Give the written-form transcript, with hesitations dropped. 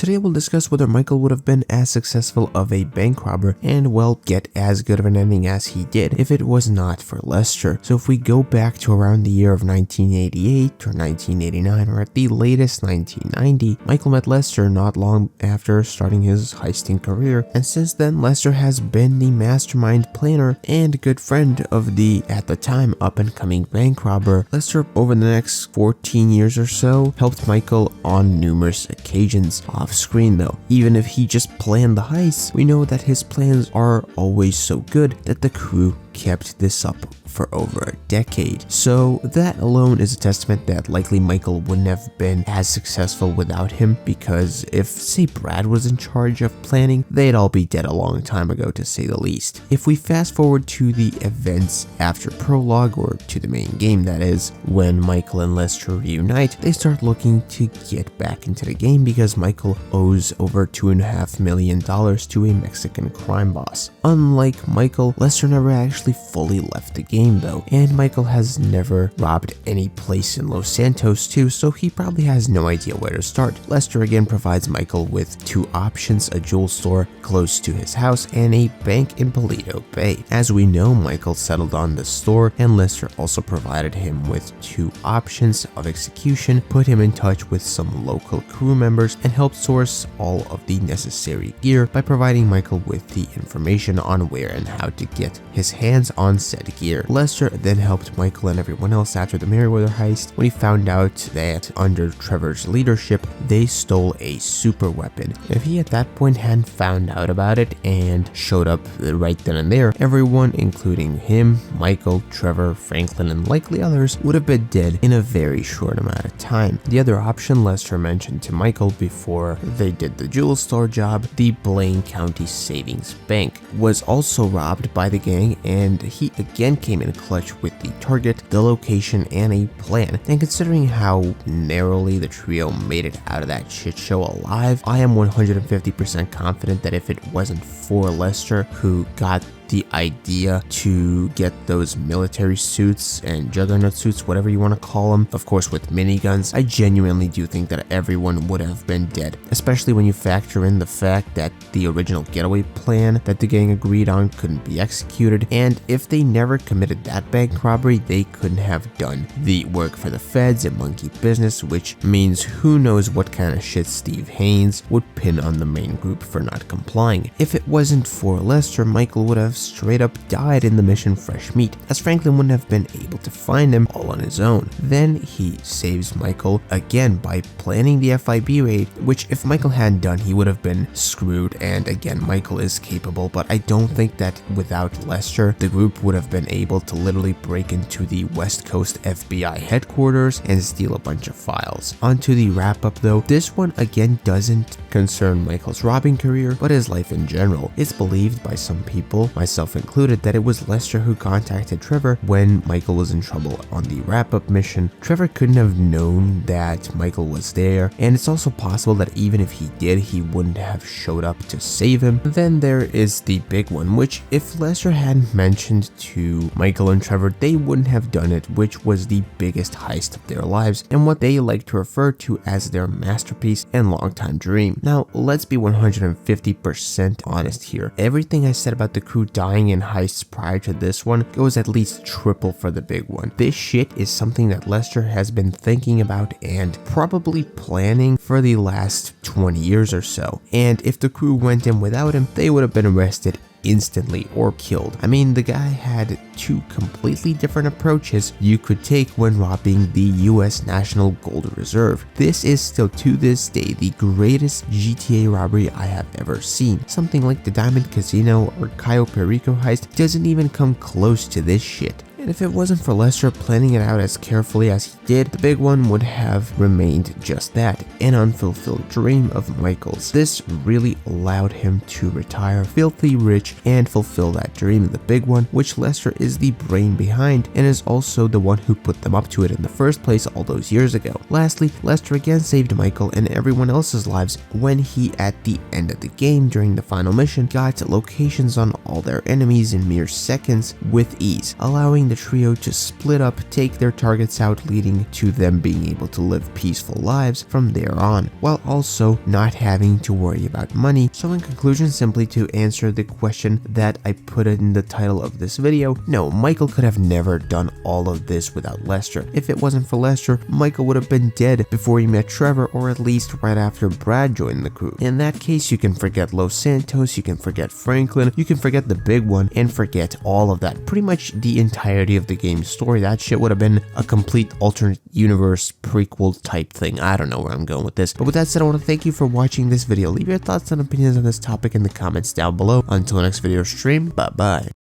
Today we'll discuss whether Michael would have been as successful of a bank robber and, well, get as good of an ending as he did if it was not for Lester. So if we go back to around the year of 1988 or 1989 or at the latest 1990, Michael met Lester not long after starting his heisting career, and since then Lester has been the mastermind planner and good friend of the, at the time, up-and-coming bank robber. Lester, over the next 14 years or so, helped Michael on numerous occasions. Off screen though, even if he just planned the heist, we know that his plans are always so good that the crew kept this up for over a decade. So that alone is a testament that likely Michael wouldn't have been as successful without him, because if, say, Brad was in charge of planning, they'd all be dead a long time ago, to say the least. If we fast forward to the events after prologue, or to the main game that is, when Michael and Lester reunite, they start looking to get back into the game because Michael owes over $2.5 million to a Mexican crime boss. Unlike Michael, Lester never actually fully left the game though, and Michael has never robbed any place in Los Santos too, so he probably has no idea where to start. Lester again provides Michael with two options: a jewel store close to his house and a bank in Paleto Bay. As we know, Michael settled on the store, and Lester also provided him with two options of execution, put him in touch with some local crew members, and helped source all of the necessary gear by providing Michael with the information on where and how to get his hands on said gear. Lester then helped Michael and everyone else after the Merryweather heist when he found out that under Trevor's leadership they stole a super weapon. If he at that point hadn't found out about it and showed up right then and there, everyone, including him, Michael, Trevor, Franklin, and likely others, would have been dead in a very short amount of time. The other option Lester mentioned to Michael before they did the jewel store job, the Blaine County Savings Bank, was also robbed by the gang, and he again came in clutch with the target, the location, and a plan. And considering how narrowly the trio made it out of that shit show alive, I am 150% confident that if it wasn't for Lester, who got the idea to get those military suits and juggernaut suits, whatever you want to call them, of course with miniguns, I genuinely do think that everyone would have been dead, especially when you factor in the fact that the original getaway plan that the gang agreed on couldn't be executed, and if they never committed that bank robbery, they couldn't have done the work for the feds and monkey business, which means who knows what kind of shit Steve Haynes would pin on the main group for not complying. If it wasn't for Lester, Michael would have straight up died in the mission Fresh Meat, as Franklin wouldn't have been able to find him all on his own. Then he saves Michael again by planning the FIB raid, which if Michael hadn't done, he would have been screwed. And again, Michael is capable, but I don't think that without Lester, the group would have been able to literally break into the West Coast FBI headquarters and steal a bunch of files. Onto the wrap up though, this one again doesn't concern Michael's robbing career, but his life in general. It's believed by some people, myself included, that it was Lester who contacted Trevor when Michael was in trouble on the wrap-up mission. Trevor couldn't have known that Michael was there, and it's also possible that even if he did, he wouldn't have showed up to save him. Then there is the big one, which if Lester hadn't mentioned to Michael and Trevor, they wouldn't have done it, which was the biggest heist of their lives, and what they like to refer to as their masterpiece and longtime dream. Now, let's be 150% honest here. Everything I said about the crew dying in heists prior to this one goes at least triple for the big one. This shit is something that Lester has been thinking about and probably planning for the last 20 years or so. And if the crew went in without him, they would have been arrested instantly or killed. I mean, the guy had two completely different approaches you could take when robbing the US National Gold Reserve. This is still to this day the greatest GTA robbery I have ever seen. Something like the Diamond Casino or Cayo Perico heist doesn't even come close to this shit. And if it wasn't for Lester planning it out as carefully as he did, the big one would have remained just that, an unfulfilled dream of Michael's. This really allowed him to retire filthy rich and fulfill that dream of the big one, which Lester is the brain behind and is also the one who put them up to it in the first place all those years ago. Lastly, Lester again saved Michael and everyone else's lives when he, at the end of the game during the final mission, got locations on all their enemies in mere seconds with ease, allowing the trio to split up, take their targets out, leading to them being able to live peaceful lives from there on, while also not having to worry about money. So in conclusion, simply to answer the question that I put in the title of this video, no, Michael could have never done all of this without Lester. If it wasn't for Lester, Michael would have been dead before he met Trevor, or at least right after Brad joined the crew. In that case, you can forget Los Santos, you can forget Franklin, you can forget the big one, and forget all of that. Pretty much the entirety of the game's story. That shit would have been a complete alternate universe prequel type thing. I don't know where I'm going with this. But with that said, I want to thank you for watching this video. Leave your thoughts and opinions on this topic in the comments down below. Until next video stream, bye bye.